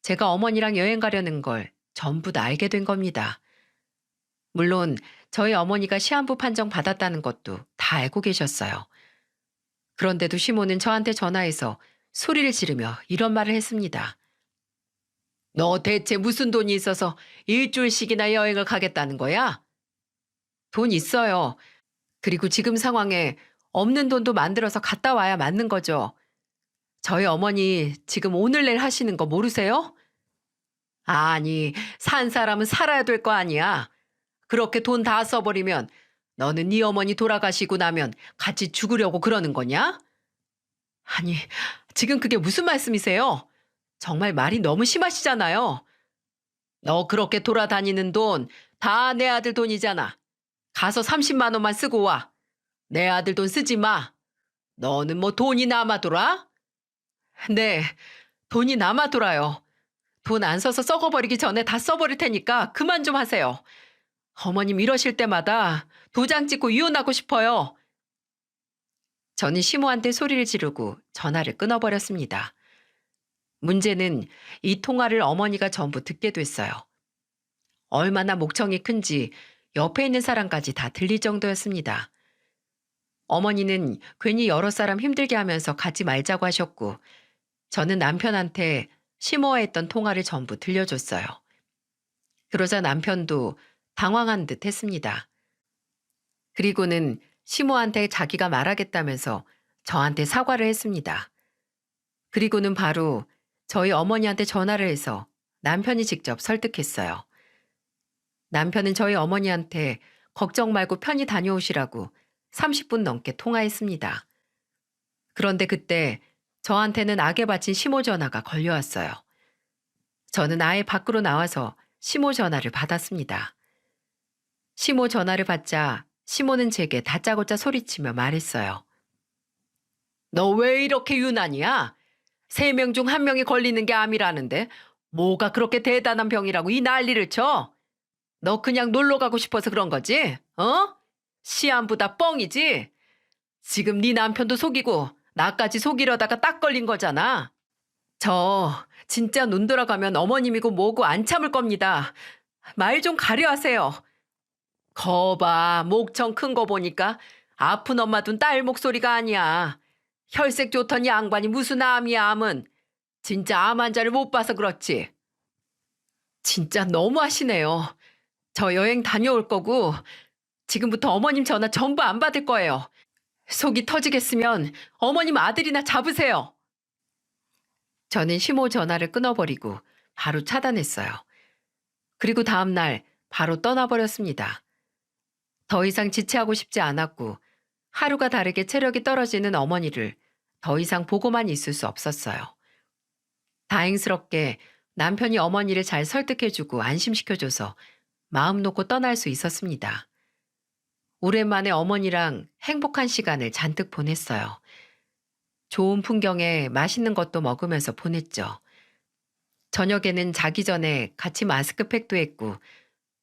제가 어머니랑 여행 가려는 걸 전부 다 알게 된 겁니다. 물론 저희 어머니가 시한부 판정 받았다는 것도 다 알고 계셨어요. 그런데도 시모는 저한테 전화해서 소리를 지르며 이런 말을 했습니다. 너 대체 무슨 돈이 있어서 일주일씩이나 여행을 가겠다는 거야? 돈 있어요. 그리고 지금 상황에 없는 돈도 만들어서 갔다 와야 맞는 거죠. 저희 어머니 지금 오늘 내일 하시는 거 모르세요? 아니, 산 사람은 살아야 될 거 아니야. 그렇게 돈 다 써버리면 너는 네 어머니 돌아가시고 나면 같이 죽으려고 그러는 거냐? 아니, 지금 그게 무슨 말씀이세요? 정말 말이 너무 심하시잖아요. 너 그렇게 돌아다니는 돈 다 내 아들 돈이잖아. 가서 30만 원만 쓰고 와. 내 아들 돈 쓰지 마. 너는 뭐 돈이 남아돌아? 네, 돈이 남아돌아요. 돈 안 써서 썩어버리기 전에 다 써버릴 테니까 그만 좀 하세요. 어머님 이러실 때마다 도장 찍고 이혼하고 싶어요. 저는 시모한테 소리를 지르고 전화를 끊어버렸습니다. 문제는 이 통화를 어머니가 전부 듣게 됐어요. 얼마나 목청이 큰지 옆에 있는 사람까지 다 들릴 정도였습니다. 어머니는 괜히 여러 사람 힘들게 하면서 가지 말자고 하셨고, 저는 남편한테 심오했던 통화를 전부 들려줬어요. 그러자 남편도 당황한 듯 했습니다. 그리고는 시모한테 자기가 말하겠다면서 저한테 사과를 했습니다. 그리고는 바로 저희 어머니한테 전화를 해서 남편이 직접 설득했어요. 남편은 저희 어머니한테 걱정 말고 편히 다녀오시라고 30분 넘게 통화했습니다. 그런데 그때 저한테는 악에 바친 시모 전화가 걸려왔어요. 저는 아예 밖으로 나와서 시모 전화를 받았습니다. 시모 전화를 받자 시모는 제게 다짜고짜 소리치며 말했어요. 너 왜 이렇게 유난이야? 3명 중 1명이 걸리는 게 암이라는데 뭐가 그렇게 대단한 병이라고 이 난리를 쳐? 너 그냥 놀러 가고 싶어서 그런 거지? 어? 시한부다 뻥이지? 지금 네 남편도 속이고 나까지 속이려다가 딱 걸린 거잖아. 저 진짜 눈 돌아가면 어머님이고 뭐고 안 참을 겁니다. 말 좀 가려 하세요. 거봐, 목청 큰 거 보니까 아픈 엄마 둔 딸 목소리가 아니야. 혈색 좋던 양반이 무슨 암이야, 암은. 진짜 암 환자를 못 봐서 그렇지. 진짜 너무하시네요. 저 여행 다녀올 거고 지금부터 어머님 전화 전부 안 받을 거예요. 속이 터지겠으면 어머님 아들이나 잡으세요. 저는 시모 전화를 끊어버리고 바로 차단했어요. 그리고 다음 날 바로 떠나버렸습니다. 더 이상 지체하고 싶지 않았고 하루가 다르게 체력이 떨어지는 어머니를 더 이상 보고만 있을 수 없었어요. 다행스럽게 남편이 어머니를 잘 설득해주고 안심시켜줘서 마음 놓고 떠날 수 있었습니다. 오랜만에 어머니랑 행복한 시간을 잔뜩 보냈어요. 좋은 풍경에 맛있는 것도 먹으면서 보냈죠. 저녁에는 자기 전에 같이 마스크팩도 했고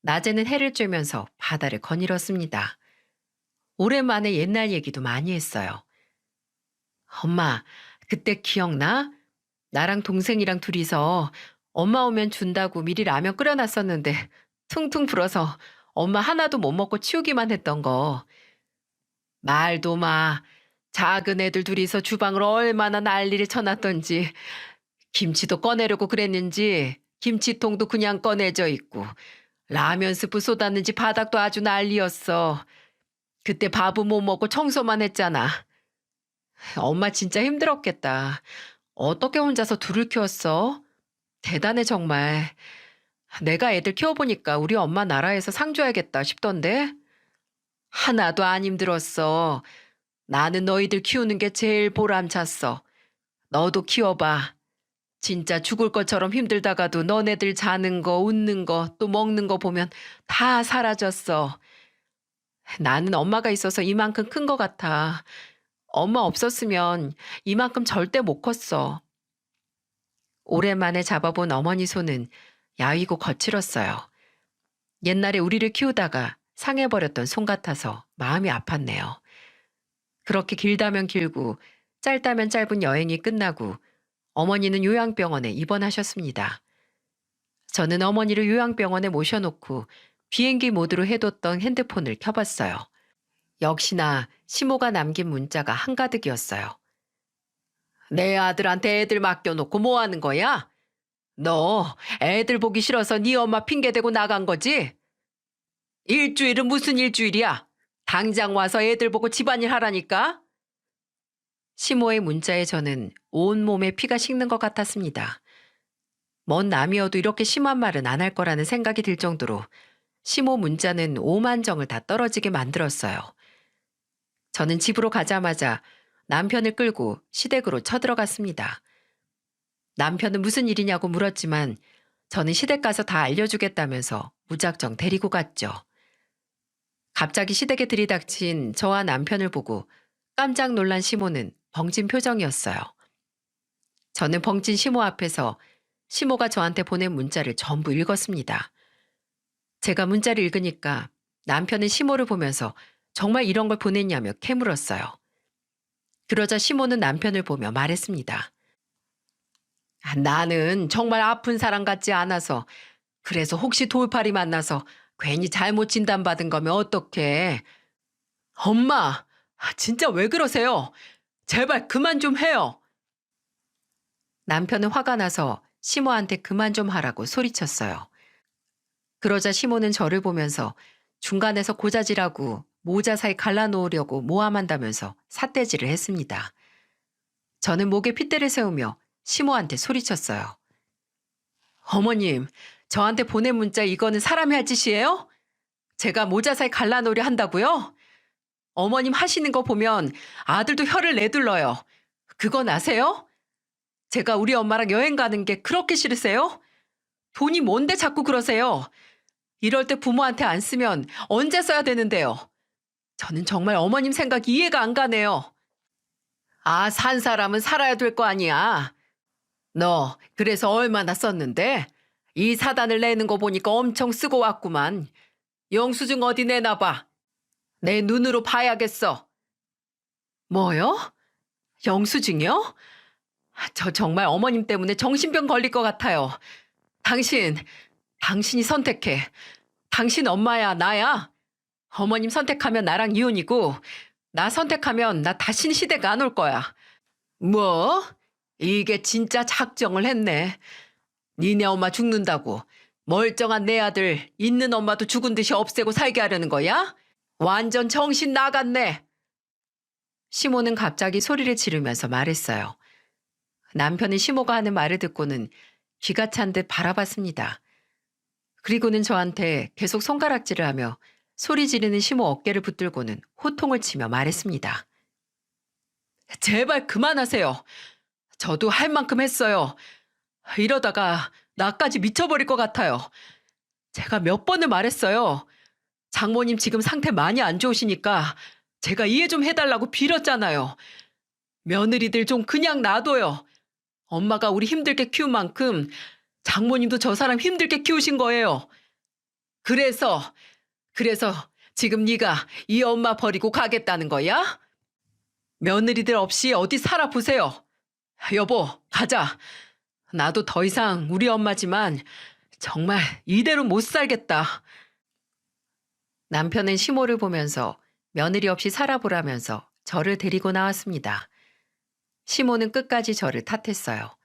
낮에는 해를 쬐면서 바다를 거닐었습니다. 오랜만에 옛날 얘기도 많이 했어요. 엄마, 그때 기억나? 나랑 동생이랑 둘이서 엄마 오면 준다고 미리 라면 끓여놨었는데 퉁퉁 불어서 엄마 하나도 못 먹고 치우기만 했던 거. 말도 마. 작은 애들 둘이서 주방을 얼마나 난리를 쳐놨던지. 김치도 꺼내려고 그랬는지 김치통도 그냥 꺼내져 있고 라면 스프 쏟았는지 바닥도 아주 난리였어. 그때 밥은 못 먹고 청소만 했잖아. 엄마 진짜 힘들었겠다. 어떻게 혼자서 둘을 키웠어? 대단해 정말. 내가 애들 키워보니까 우리 엄마 나라에서 상 줘야겠다 싶던데. 하나도 안 힘들었어. 나는 너희들 키우는 게 제일 보람찼어. 너도 키워봐. 진짜 죽을 것처럼 힘들다가도 너네들 자는 거, 웃는 거, 또 먹는 거 보면 다 사라졌어. 나는 엄마가 있어서 이만큼 큰 것 같아. 엄마 없었으면 이만큼 절대 못 컸어. 오랜만에 잡아본 어머니 손은 야위고 거칠었어요. 옛날에 우리를 키우다가 상해버렸던 손 같아서 마음이 아팠네요. 그렇게 길다면 길고 짧다면 짧은 여행이 끝나고 어머니는 요양병원에 입원하셨습니다. 저는 어머니를 요양병원에 모셔놓고 비행기 모드로 해뒀던 핸드폰을 켜봤어요. 역시나 시모가 남긴 문자가 한가득이었어요. 내 아들한테 애들 맡겨놓고 뭐 하는 거야? 너 애들 보기 싫어서 네 엄마 핑계대고 나간 거지? 일주일은 무슨 일주일이야? 당장 와서 애들 보고 집안일 하라니까? 시모의 문자에 저는 온몸에 피가 식는 것 같았습니다. 먼 남이어도 이렇게 심한 말은 안 할 거라는 생각이 들 정도로 시모 문자는 오만정을 다 떨어지게 만들었어요. 저는 집으로 가자마자 남편을 끌고 시댁으로 쳐들어갔습니다. 남편은 무슨 일이냐고 물었지만 저는 시댁 가서 다 알려주겠다면서 무작정 데리고 갔죠. 갑자기 시댁에 들이닥친 저와 남편을 보고 깜짝 놀란 시모는 벙진 표정이었어요. 저는 벙진 시모 앞에서 시모가 저한테 보낸 문자를 전부 읽었습니다. 제가 문자를 읽으니까 남편은 시모를 보면서 정말 이런 걸 보냈냐며 캐물었어요. 그러자 시모는 남편을 보며 말했습니다. 나는 정말 아픈 사람 같지 않아서 그래서 혹시 돌팔이 만나서 괜히 잘못 진단받은 거면 어떡해. 엄마, 진짜 왜 그러세요? 제발 그만 좀 해요. 남편은 화가 나서 시모한테 그만 좀 하라고 소리쳤어요. 그러자 시모는 저를 보면서 중간에서 고자질하고 모자 사이 갈라놓으려고 모함한다면서 삿대질을 했습니다. 저는 목에 핏대를 세우며 시모한테 소리쳤어요. 어머님, 저한테 보낸 문자 이거는 사람이 할 짓이에요? 제가 모자 사이 갈라놓으려 한다고요? 어머님 하시는 거 보면 아들도 혀를 내둘러요. 그건 아세요? 제가 우리 엄마랑 여행 가는 게 그렇게 싫으세요? 돈이 뭔데 자꾸 그러세요? 이럴 때 부모한테 안 쓰면 언제 써야 되는데요? 저는 정말 어머님 생각이 이해가 안 가네요. 아, 산 사람은 살아야 될 거 아니야. 너 그래서 얼마나 썼는데? 이 사단을 내는 거 보니까 엄청 쓰고 왔구만. 영수증 어디 내놔봐. 내 눈으로 봐야겠어. 뭐요? 영수증이요? 저 정말 어머님 때문에 정신병 걸릴 것 같아요. 당신이 선택해. 당신 엄마야, 나야. 어머님 선택하면 나랑 이혼이고, 나 선택하면 나 다신 시댁 안 올 거야. 뭐? 이게 진짜 작정을 했네. 니네 엄마 죽는다고 멀쩡한 내 아들 있는 엄마도 죽은 듯이 없애고 살게 하려는 거야? 완전 정신 나갔네. 시모는 갑자기 소리를 지르면서 말했어요. 남편은 시모가 하는 말을 듣고는 쥐가 찬 듯 바라봤습니다. 그리고는 저한테 계속 손가락질을 하며 소리 지르는 시모 어깨를 붙들고는 호통을 치며 말했습니다. 제발 그만하세요. 저도 할 만큼 했어요. 이러다가 나까지 미쳐버릴 것 같아요. 제가 몇 번을 말했어요. 장모님 지금 상태 많이 안 좋으시니까 제가 이해 좀 해달라고 빌었잖아요. 며느리들 좀 그냥 놔둬요. 엄마가 우리 힘들게 키운 만큼 장모님도 저 사람 힘들게 키우신 거예요. 그래서 지금 네가 이 엄마 버리고 가겠다는 거야? 며느리들 없이 어디 살아보세요. 여보, 가자. 나도 더 이상 우리 엄마지만 정말 이대로 못 살겠다. 남편은 시모를 보면서 며느리 없이 살아보라면서 저를 데리고 나왔습니다. 시모는 끝까지 저를 탓했어요.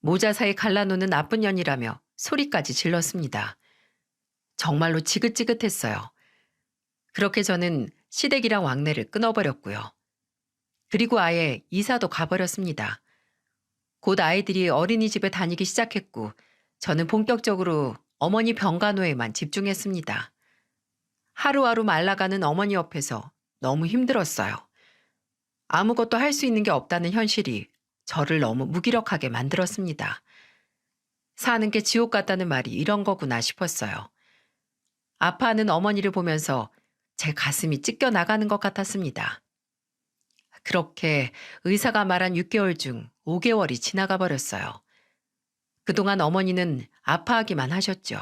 모자 사이 갈라놓는 나쁜 년이라며 소리까지 질렀습니다. 정말로 지긋지긋했어요. 그렇게 저는 시댁이랑 왕래를 끊어버렸고요. 그리고 아예 이사도 가버렸습니다. 곧 아이들이 어린이집에 다니기 시작했고 저는 본격적으로 어머니 병간호에만 집중했습니다. 하루하루 말라가는 어머니 옆에서 너무 힘들었어요. 아무것도 할 수 있는 게 없다는 현실이 저를 너무 무기력하게 만들었습니다. 사는 게 지옥 같다는 말이 이런 거구나 싶었어요. 아파하는 어머니를 보면서 제 가슴이 찢겨 나가는 것 같았습니다. 그렇게 의사가 말한 6개월 중 5개월이 지나가 버렸어요. 그동안 어머니는 아파하기만 하셨죠.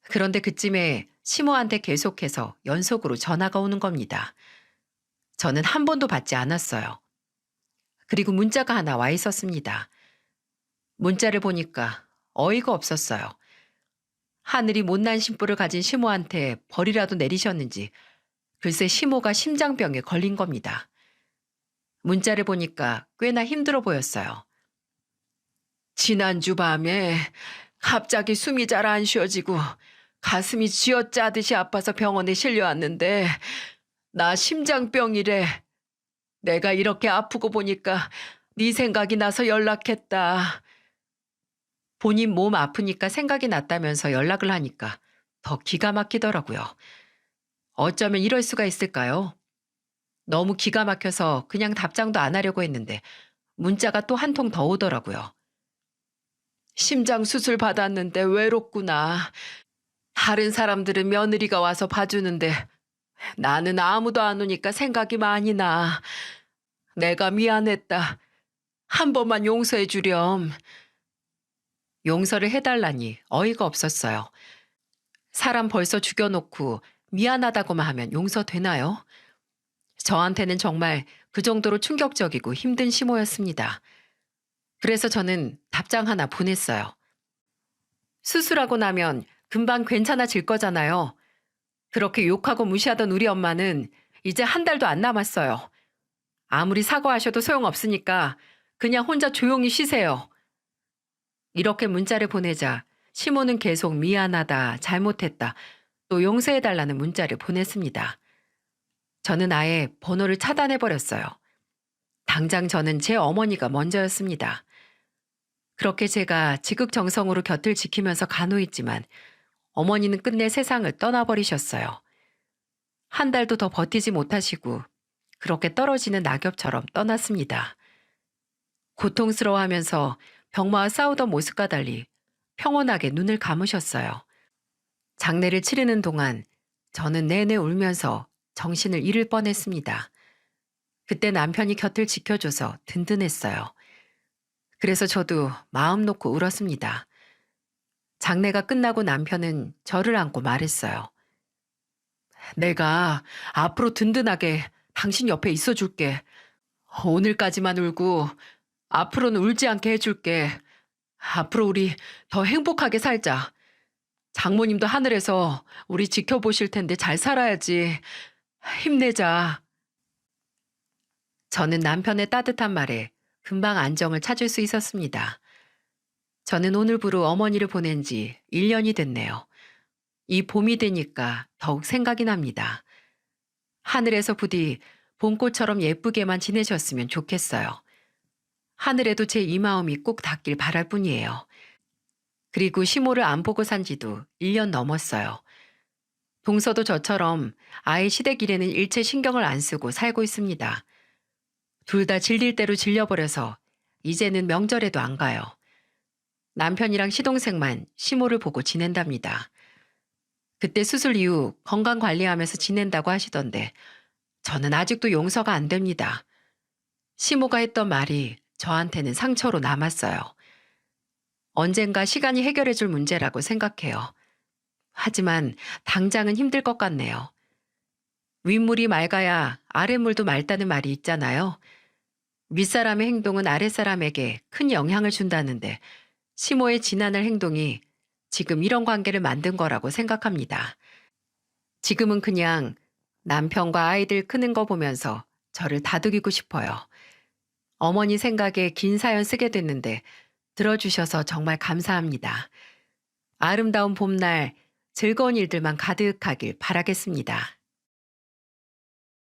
그런데 그쯤에 시모한테 계속해서 연속으로 전화가 오는 겁니다. 저는 한 번도 받지 않았어요. 그리고 문자가 하나 와 있었습니다. 문자를 보니까 어이가 없었어요. 하늘이 못난 심부를 가진 시모한테 벌이라도 내리셨는지 글쎄 시모가 심장병에 걸린 겁니다. 문자를 보니까 꽤나 힘들어 보였어요. 지난주 밤에 갑자기 숨이 잘 안 쉬어지고 가슴이 쥐어짜듯이 아파서 병원에 실려왔는데 나 심장병이래. 내가 이렇게 아프고 보니까 네 생각이 나서 연락했다. 본인 몸 아프니까 생각이 났다면서 연락을 하니까 더 기가 막히더라고요. 어쩌면 이럴 수가 있을까요? 너무 기가 막혀서 그냥 답장도 안 하려고 했는데 문자가 또 한 통 더 오더라고요. 심장 수술 받았는데 외롭구나. 다른 사람들은 며느리가 와서 봐주는데 나는 아무도 안 오니까 생각이 많이 나. 내가 미안했다. 한 번만 용서해 주렴. 용서를 해달라니 어이가 없었어요. 사람 벌써 죽여놓고 미안하다고만 하면 용서되나요? 저한테는 정말 그 정도로 충격적이고 힘든 시모였습니다. 그래서 저는 답장 하나 보냈어요. 수술하고 나면 금방 괜찮아질 거잖아요. 그렇게 욕하고 무시하던 우리 엄마는 이제 한 달도 안 남았어요. 아무리 사과하셔도 소용없으니까 그냥 혼자 조용히 쉬세요. 이렇게 문자를 보내자 시모는 계속 미안하다, 잘못했다, 또 용서해달라는 문자를 보냈습니다. 저는 아예 번호를 차단해버렸어요. 당장 저는 제 어머니가 먼저였습니다. 그렇게 제가 지극정성으로 곁을 지키면서 간호했지만 어머니는 끝내 세상을 떠나버리셨어요. 한 달도 더 버티지 못하시고 그렇게 떨어지는 낙엽처럼 떠났습니다. 고통스러워하면서 병마와 싸우던 모습과 달리 평온하게 눈을 감으셨어요. 장례를 치르는 동안 저는 내내 울면서 정신을 잃을 뻔했습니다. 그때 남편이 곁을 지켜줘서 든든했어요. 그래서 저도 마음 놓고 울었습니다. 장례가 끝나고 남편은 저를 안고 말했어요. 내가 앞으로 든든하게 당신 옆에 있어 줄게. 오늘까지만 울고 앞으로는 울지 않게 해줄게. 앞으로 우리 더 행복하게 살자. 장모님도 하늘에서 우리 지켜보실 텐데 잘 살아야지. 힘내자. 저는 남편의 따뜻한 말에 금방 안정을 찾을 수 있었습니다. 저는 오늘부로 어머니를 보낸 지 1년이 됐네요. 이 봄이 되니까 더욱 생각이 납니다. 하늘에서 부디 봄꽃처럼 예쁘게만 지내셨으면 좋겠어요. 하늘에도 제 이 마음이 꼭 닿길 바랄 뿐이에요. 그리고 시모를 안 보고 산 지도 1년 넘었어요. 동서도 저처럼 아이 시댁일에는 일체 신경을 안 쓰고 살고 있습니다. 둘 다 질릴 대로 질려버려서 이제는 명절에도 안 가요. 남편이랑 시동생만 시모를 보고 지낸답니다. 그때 수술 이후 건강 관리하면서 지낸다고 하시던데 저는 아직도 용서가 안 됩니다. 시모가 했던 말이 저한테는 상처로 남았어요. 언젠가 시간이 해결해 줄 문제라고 생각해요. 하지만 당장은 힘들 것 같네요. 윗물이 맑아야 아랫물도 맑다는 말이 있잖아요. 윗사람의 행동은 아랫사람에게 큰 영향을 준다는데 시모의 지난할 행동이 지금 이런 관계를 만든 거라고 생각합니다. 지금은 그냥 남편과 아이들 크는 거 보면서 저를 다독이고 싶어요. 어머니 생각에 긴 사연 쓰게 됐는데 들어주셔서 정말 감사합니다. 아름다운 봄날 즐거운 일들만 가득하길 바라겠습니다.